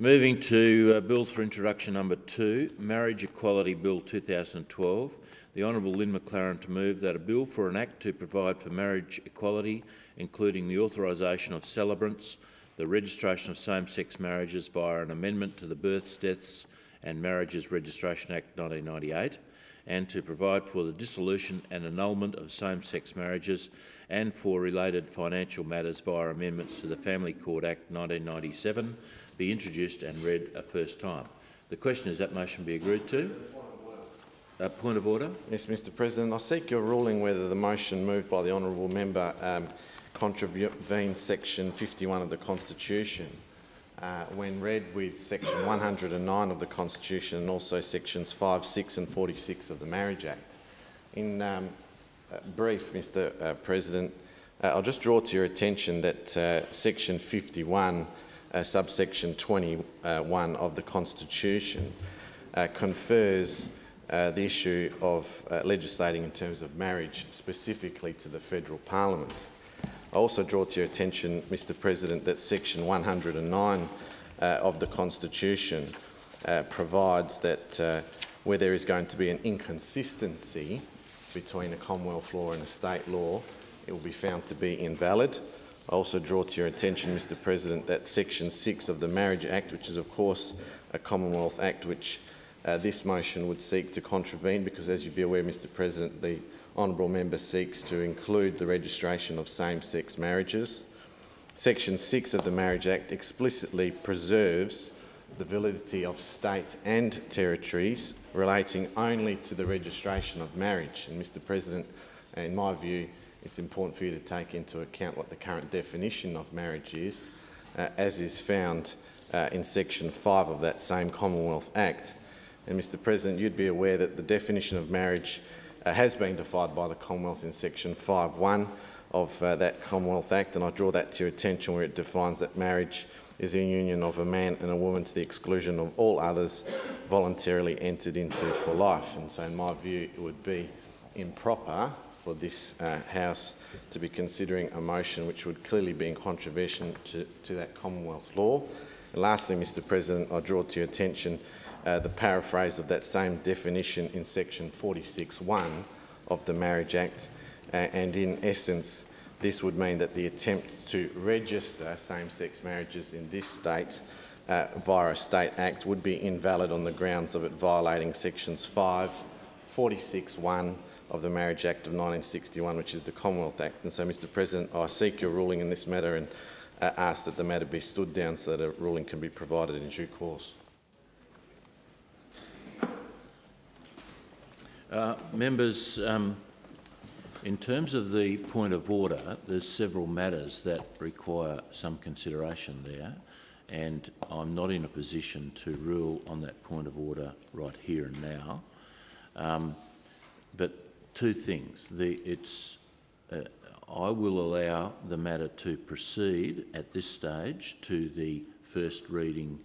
Moving to Bills for Introduction number 2, Marriage Equality Bill 2012. The Honourable Lynn McLaren to move that a bill for an act to provide for marriage equality, including the authorisation of celebrants, the registration of same-sex marriages via an amendment to the Births, Deaths and Marriages Registration Act 1998, and to provide for the dissolution and annulment of same-sex marriages and for related financial matters via amendments to the Family Court Act 1997 be introduced and read a first time. The question is that motion be agreed to. Point of order. Yes, Mr President. I seek your ruling whether the motion moved by the honourable member contravenes section 51 of the Constitution when read with section 109 of the Constitution and also sections 5, 6 and 46 of the Marriage Act. In brief, Mr President, I'll just draw to your attention that section 51, subsection 21 of the Constitution confers the issue of legislating in terms of marriage specifically to the Federal Parliament. I also draw to your attention, Mr President, that section 109 of the Constitution provides that where there is going to be an inconsistency between a Commonwealth law and a state law, it will be found to be invalid. I also draw to your attention, Mr President, that section 6 of the Marriage Act, which is of course a Commonwealth Act which this motion would seek to contravene, because as you'd be aware, Mr President, the honourable member seeks to include the registration of same-sex marriages. Section 6 of the Marriage Act explicitly preserves the validity of state and territories relating only to the registration of marriage. And Mr President, in my view, it's important for you to take into account what the current definition of marriage is, as is found in section 5 of that same Commonwealth Act. And Mr President, you'd be aware that the definition of marriage has been defined by the Commonwealth in section 5.1 of that Commonwealth Act, and I draw that to your attention, where it defines that marriage is a union of a man and a woman to the exclusion of all others voluntarily entered into for life. And so in my view, it would be improper for this House to be considering a motion which would clearly be in contravention to that Commonwealth law. And lastly, Mr President, I draw to your attention the paraphrase of that same definition in section 46.1 of the Marriage Act, and in essence this would mean that the attempt to register same-sex marriages in this state via a state act would be invalid on the grounds of it violating sections 5, 46.1 of the Marriage Act of 1961, which is the Commonwealth Act. And so, Mr President, I seek your ruling in this matter and ask that the matter be stood down so that a ruling can be provided in due course. Members, in terms of the point of order, there's several matters that require some consideration there, and I'm not in a position to rule on that point of order right here and now. But two things. I will allow the matter to proceed at this stage to the first reading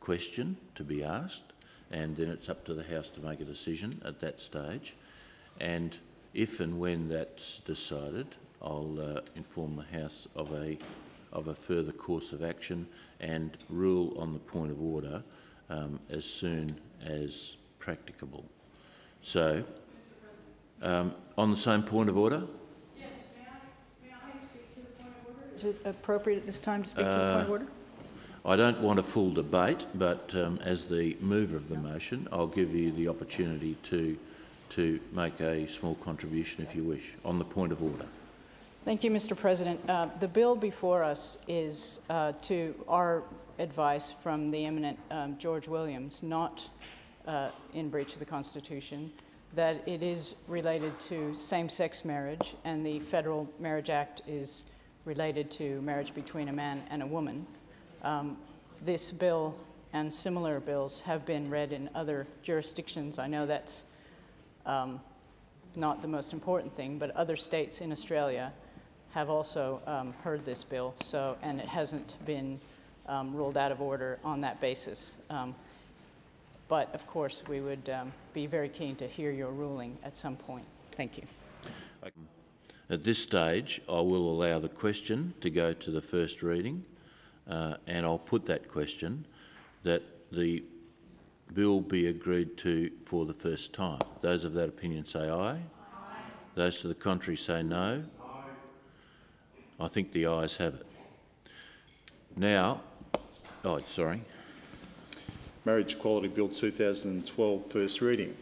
question to be asked, and then it's up to the House to make a decision at that stage. And if and when that's decided, I'll inform the House of a further course of action and rule on the point of order as soon as practicable. So, on the same point of order? Yes, may I speak to the point of order? Is it appropriate at this time to speak to the point of order? I don't want a full debate, but as the mover of the motion, I'll give you the opportunity to make a small contribution, if you wish, on the point of order. Thank you, Mr. President. The bill before us is, to our advice from the eminent George Williams, not in breach of the Constitution, that it is related to same-sex marriage, and the Federal Marriage Act is related to marriage between a man and a woman. This bill and similar bills have been read in other jurisdictions. I know that's not the most important thing, but other states in Australia have also heard this bill, and it hasn't been ruled out of order on that basis. But of course, we would be very keen to hear your ruling at some point. Thank you. At this stage, I will allow the question to go to the first reading, and I'll put that question. that the bill be agreed to for the first time? Those of that opinion say aye. Aye. Those to the contrary say no. Aye. I think the ayes have it. Now, Marriage Equality Bill 2012, first reading.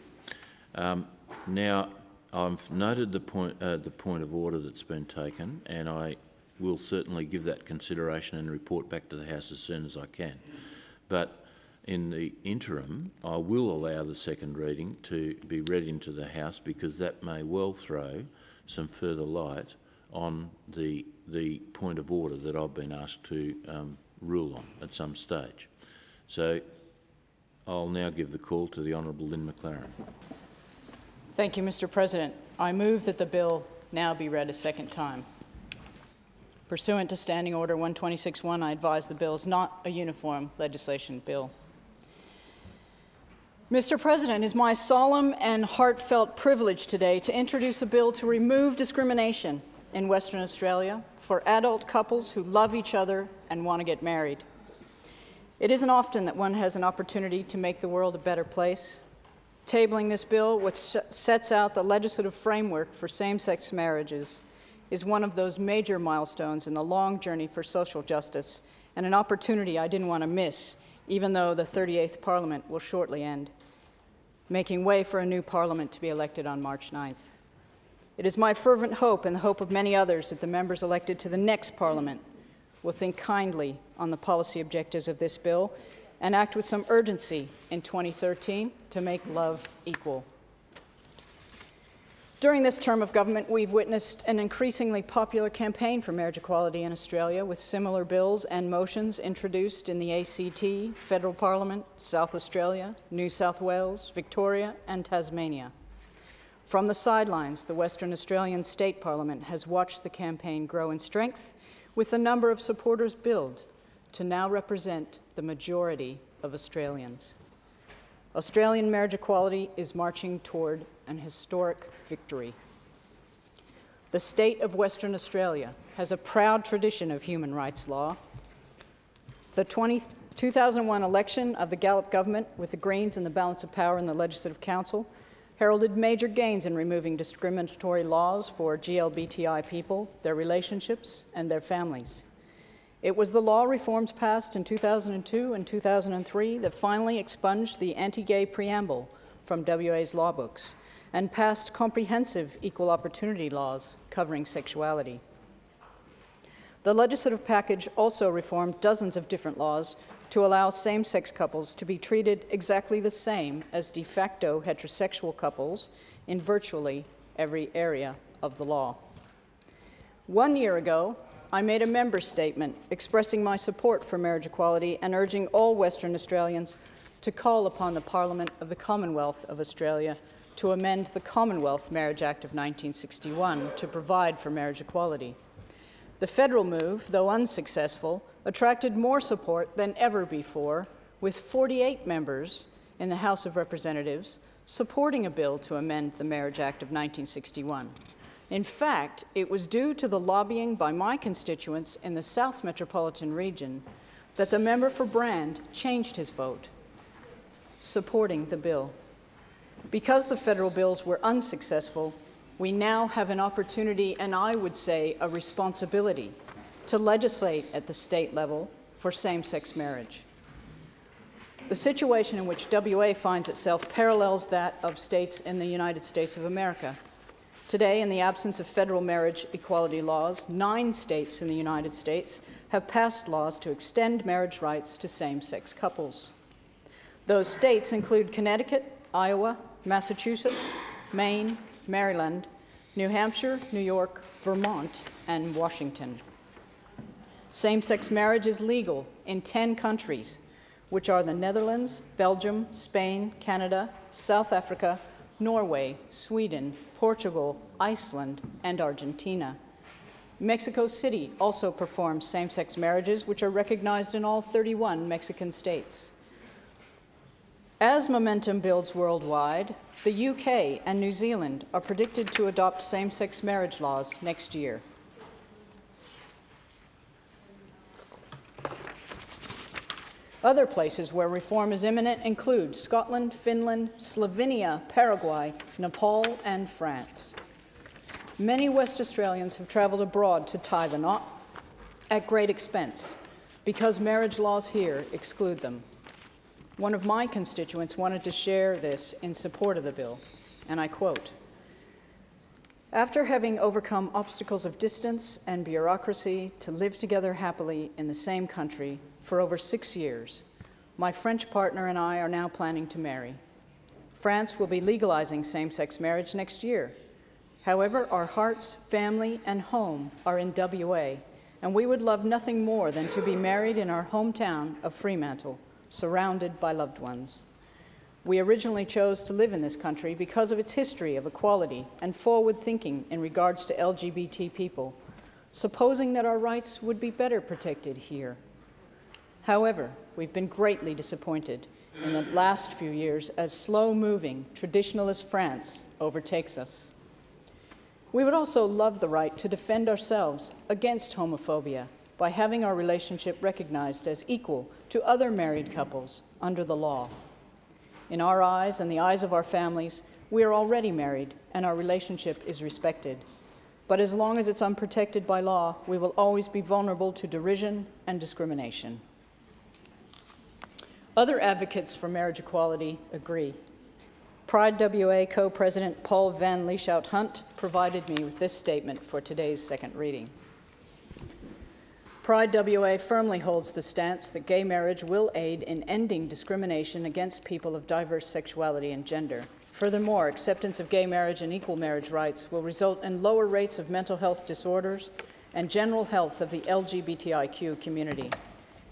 Now, I've noted the point of order that's been taken, and I will certainly give that consideration and report back to the House as soon as I can. But in the interim, I will allow the second reading to be read into the House, because that may well throw some further light on the point of order that I've been asked to rule on at some stage. So I'll now give the call to the Honourable Lynn McLaren. Thank you, Mr. President. I move that the bill now be read a second time. Pursuant to Standing Order 126.1, I advise the bill is not a uniform legislation bill. Mr. President, it is my solemn and heartfelt privilege today to introduce a bill to remove discrimination in Western Australia for adult couples who love each other and want to get married. It isn't often that one has an opportunity to make the world a better place. Tabling this bill, which sets out the legislative framework for same-sex marriages, is one of those major milestones in the long journey for social justice, and an opportunity I didn't want to miss, even though the 38th Parliament will shortly end, making way for a new Parliament to be elected on March 9th. It is my fervent hope, and the hope of many others, that the members elected to the next Parliament will think kindly on the policy objectives of this bill and act with some urgency in 2013 to make love equal. During this term of government, we've witnessed an increasingly popular campaign for marriage equality in Australia, with similar bills and motions introduced in the ACT, Federal Parliament, South Australia, New South Wales, Victoria, and Tasmania. From the sidelines, the Western Australian State Parliament has watched the campaign grow in strength, with the number of supporters build to now represent the majority of Australians. Australian marriage equality is marching toward an historic victory. The state of Western Australia has a proud tradition of human rights law. The 2001 election of the Gallop government, with the Greens and the balance of power in the Legislative Council, heralded major gains in removing discriminatory laws for GLBTI people, their relationships, and their families. It was the law reforms passed in 2002 and 2003 that finally expunged the anti-gay preamble from WA's law books and passed comprehensive equal opportunity laws covering sexuality. The legislative package also reformed dozens of different laws to allow same-sex couples to be treated exactly the same as de facto heterosexual couples in virtually every area of the law. 1 year ago, I made a member statement expressing my support for marriage equality and urging all Western Australians to call upon the Parliament of the Commonwealth of Australia to amend the Commonwealth Marriage Act of 1961 to provide for marriage equality. The federal move, though unsuccessful, attracted more support than ever before, with 48 members in the House of Representatives supporting a bill to amend the Marriage Act of 1961. In fact, it was due to the lobbying by my constituents in the South Metropolitan region that the member for Brand changed his vote, supporting the bill. Because the federal bills were unsuccessful, we now have an opportunity, and I would say a responsibility, to legislate at the state level for same-sex marriage. The situation in which WA finds itself parallels that of states in the United States of America. Today, in the absence of federal marriage equality laws, 9 states in the United States have passed laws to extend marriage rights to same-sex couples. Those states include Connecticut, Iowa, Massachusetts, Maine, Maryland, New Hampshire, New York, Vermont, and Washington. Same-sex marriage is legal in 10 countries, which are the Netherlands, Belgium, Spain, Canada, South Africa, Norway, Sweden, Portugal, Iceland, and Argentina. Mexico City also performs same-sex marriages, which are recognized in all 31 Mexican states. As momentum builds worldwide, the UK and New Zealand are predicted to adopt same-sex marriage laws next year. Other places where reform is imminent include Scotland, Finland, Slovenia, Paraguay, Nepal, and France. Many West Australians have travelled abroad to tie the knot at great expense because marriage laws here exclude them. One of my constituents wanted to share this in support of the bill, and I quote, "After having overcome obstacles of distance and bureaucracy to live together happily in the same country for over 6 years, my French partner and I are now planning to marry. France will be legalizing same-sex marriage next year. However, our hearts, family, and home are in WA, and we would love nothing more than to be married in our hometown of Fremantle, surrounded by loved ones. We originally chose to live in this country because of its history of equality and forward thinking in regards to LGBT people, supposing that our rights would be better protected here. However, we've been greatly disappointed in the last few years as slow-moving traditionalist France overtakes us. We would also love the right to defend ourselves against homophobia by having our relationship recognized as equal to other married couples under the law. In our eyes and the eyes of our families, we are already married and our relationship is respected. But as long as it's unprotected by law, we will always be vulnerable to derision and discrimination." Other advocates for marriage equality agree. Pride WA co-president Paul Van Lieshout Hunt provided me with this statement for today's second reading. Pride WA firmly holds the stance that gay marriage will aid in ending discrimination against people of diverse sexuality and gender. Furthermore, acceptance of gay marriage and equal marriage rights will result in lower rates of mental health disorders and general health of the LGBTIQ community.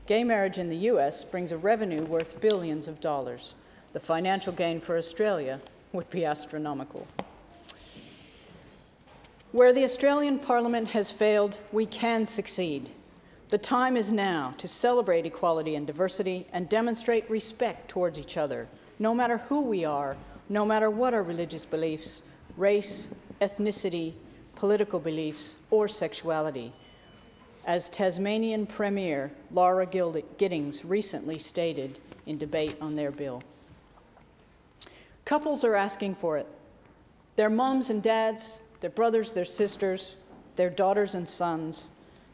Gay marriage in the US brings a revenue worth billions of dollars. The financial gain for Australia would be astronomical. Where the Australian Parliament has failed, we can succeed. The time is now to celebrate equality and diversity and demonstrate respect towards each other, no matter who we are, no matter what our religious beliefs, race, ethnicity, political beliefs, or sexuality. As Tasmanian Premier Laura Giddings recently stated in debate on their bill. Couples are asking for it. Their moms and dads, their brothers, their sisters, their daughters and sons,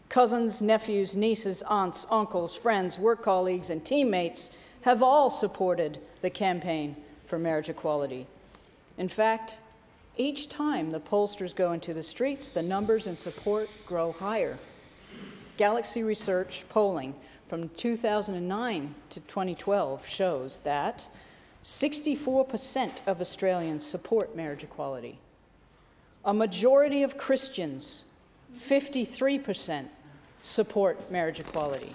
cousins, nephews, nieces, aunts, uncles, friends, work colleagues, and teammates have all supported the campaign for marriage equality. In fact, each time the pollsters go into the streets, the numbers in support grow higher. Galaxy Research polling from 2009 to 2012 shows that 64% of Australians support marriage equality. A majority of Christians, 53%, support marriage equality.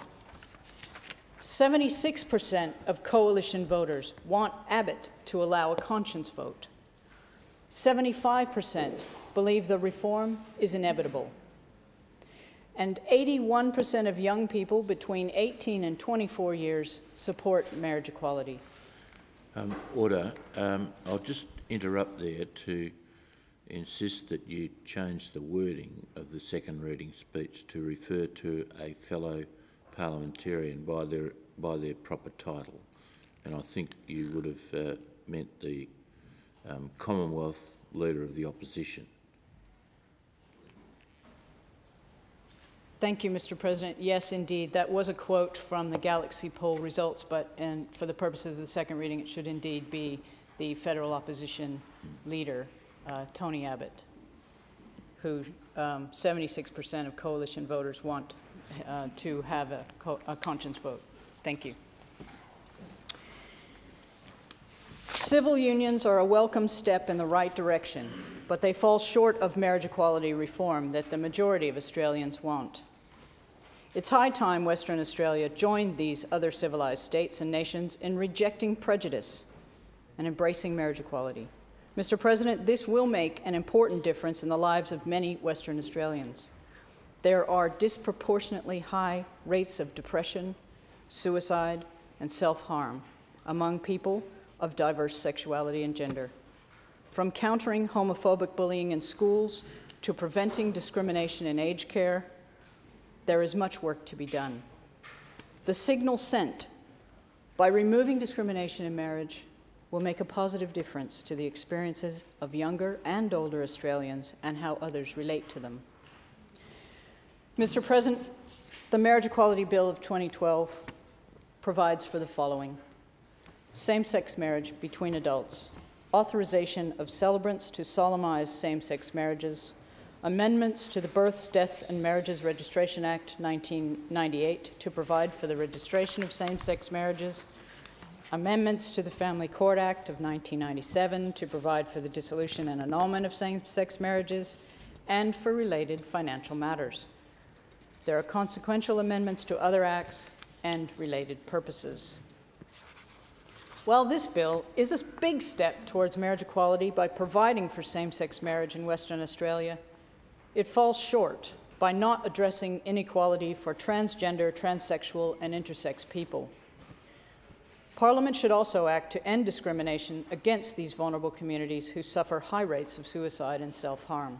76% of coalition voters want Abbott to allow a conscience vote. 75% believe the reform is inevitable. And 81% of young people between 18 and 24 years support marriage equality. Order. I'll just interrupt there to insist that you change the wording of the second reading speech to refer to a fellow parliamentarian by their proper title. And I think you would have meant the Commonwealth Leader of the Opposition. Thank you, Mr. President. Yes, indeed, that was a quote from the Galaxy poll results, but for the purposes of the second reading, it should indeed be the federal opposition leader, Tony Abbott, who 76% of coalition voters want to have a conscience vote. Thank you. Civil unions are a welcome step in the right direction, but they fall short of marriage equality reform that the majority of Australians want. It's high time Western Australia joined these other civilized states and nations in rejecting prejudice and embracing marriage equality. Mr. President, this will make an important difference in the lives of many Western Australians. There are disproportionately high rates of depression, suicide, and self-harm among people of diverse sexuality and gender. From countering homophobic bullying in schools to preventing discrimination in aged care, there is much work to be done. The signal sent By removing discrimination in marriage, we'll make a positive difference to the experiences of younger and older Australians and how others relate to them. Mr. President, the Marriage Equality Bill of 2012 provides for the following: same-sex marriage between adults, authorization of celebrants to solemnize same-sex marriages, amendments to the Births, Deaths and Marriages Registration Act 1998 to provide for the registration of same-sex marriages, amendments to the Family Court Act of 1997 to provide for the dissolution and annulment of same-sex marriages, and for related financial matters. There are consequential amendments to other acts and related purposes. While this bill is a big step towards marriage equality by providing for same-sex marriage in Western Australia, it falls short by not addressing inequality for transgender, transsexual, and intersex people. Parliament should also act to end discrimination against these vulnerable communities who suffer high rates of suicide and self-harm.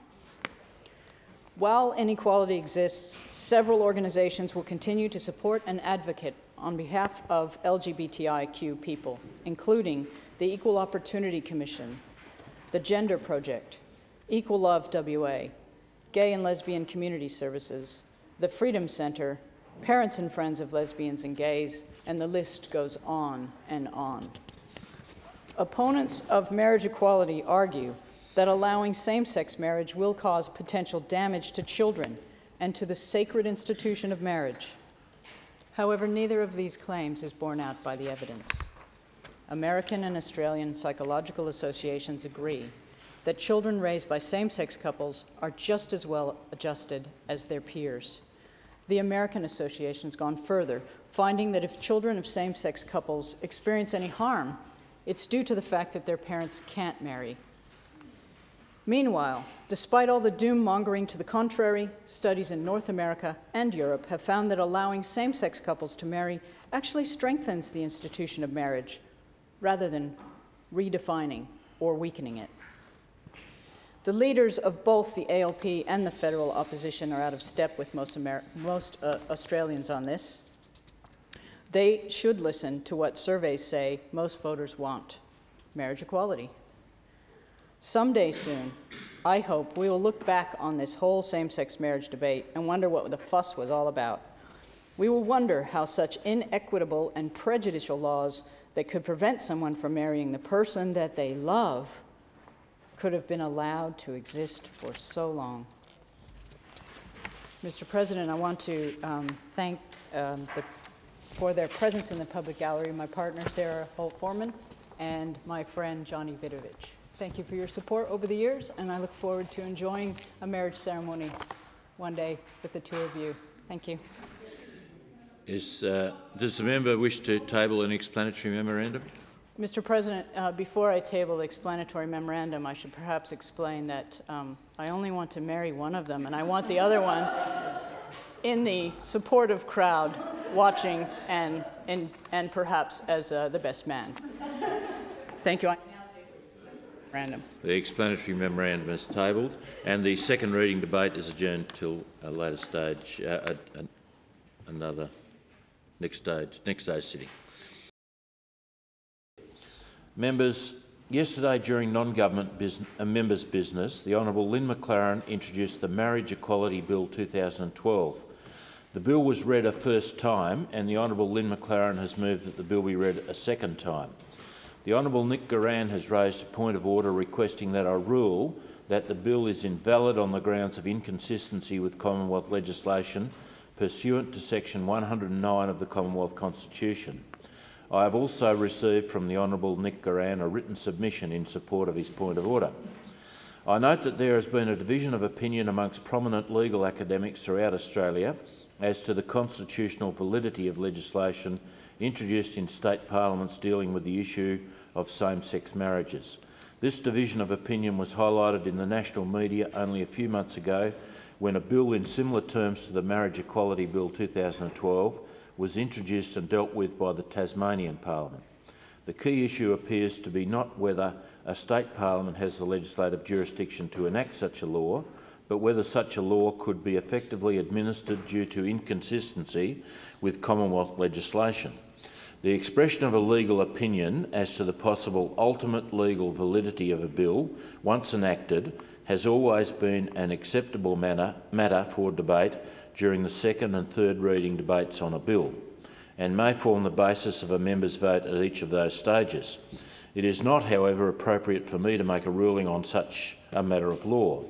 While inequality exists, several organizations will continue to support and advocate on behalf of LGBTIQ people, including the Equal Opportunity Commission, the Gender Project, Equal Love WA, Gay and Lesbian Community Services, the Freedom Center, Parents and Friends of Lesbians and Gays, and the list goes on and on. Opponents of marriage equality argue that allowing same-sex marriage will cause potential damage to children and to the sacred institution of marriage. However, neither of these claims is borne out by the evidence. American and Australian psychological associations agree that children raised by same-sex couples are just as well adjusted as their peers. The American Association has gone further, finding that if children of same-sex couples experience any harm, it's due to the fact that their parents can't marry. Meanwhile, despite all the doom-mongering to the contrary, studies in North America and Europe have found that allowing same-sex couples to marry actually strengthens the institution of marriage, rather than redefining or weakening it. The leaders of both the ALP and the federal opposition are out of step with most Australians on this. They should listen to what surveys say most voters want: marriage equality. Someday soon, I hope we will look back on this whole same-sex marriage debate and wonder what the fuss was all about. We will wonder how such inequitable and prejudicial laws that could prevent someone from marrying the person that they love could have been allowed to exist for so long. Mr. President, I want to thank for their presence in the public gallery, my partner, Sarah Holt-Foreman, and my friend, Johnny Vidovich. Thank you for your support over the years, and I look forward to enjoying a marriage ceremony one day with the two of you. Thank you. Does the member wish to table an explanatory memorandum? Mr. President, before I table the explanatory memorandum, I should perhaps explain that I only want to marry one of them, and I want the other one in the supportive crowd watching and perhaps as the best man. Thank you. The explanatory memorandum is tabled, and the second reading debate is adjourned till a later stage, next day's sitting. Members, yesterday during non-government members' business, the Honourable Lynn McLaren introduced the Marriage Equality Bill 2012. The bill was read a first time, and the Honourable Lynn McLaren has moved that the bill be read a second time. The Honourable Nick Goran has raised a point of order requesting that I rule that the bill is invalid on the grounds of inconsistency with Commonwealth legislation pursuant to Section 109 of the Commonwealth Constitution. I have also received from the Honourable Nick Goran a written submission in support of his point of order. I note that there has been a division of opinion amongst prominent legal academics throughout Australia as to the constitutional validity of legislation introduced in state parliaments dealing with the issue of same-sex marriages. This division of opinion was highlighted in the national media only a few months ago when a bill in similar terms to the Marriage Equality Bill 2012 was introduced and dealt with by the Tasmanian Parliament. The key issue appears to be not whether a state parliament has the legislative jurisdiction to enact such a law, but whether such a law could be effectively administered due to inconsistency with Commonwealth legislation. The expression of a legal opinion as to the possible ultimate legal validity of a bill, once enacted, has always been an acceptable matter for debate during the second and third reading debates on a bill, and may form the basis of a member's vote at each of those stages. It is not, however, appropriate for me to make a ruling on such a matter of law.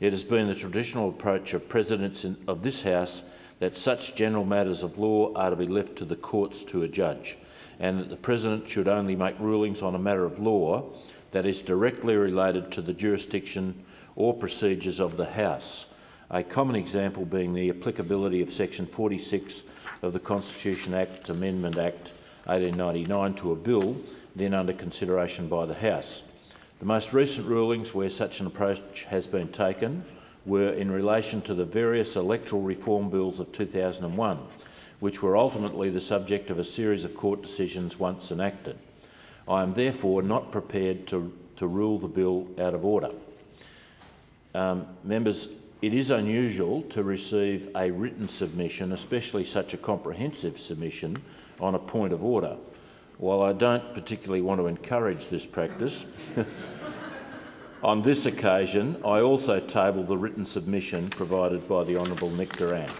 It has been the traditional approach of presidents of this House that such general matters of law are to be left to the courts to adjudge, and that the President should only make rulings on a matter of law that is directly related to the jurisdiction or procedures of the House, a common example being the applicability of Section 46 of the Constitution Act Amendment Act 1899 to a bill then under consideration by the House. The most recent rulings where such an approach has been taken were in relation to the various electoral reform bills of 2001, which were ultimately the subject of a series of court decisions once enacted. I am therefore not prepared to rule the bill out of order. Members, it is unusual to receive a written submission, especially such a comprehensive submission, on a point of order. While I don't particularly want to encourage this practice, on this occasion I also tabled the written submission provided by the Honourable Nick Durant.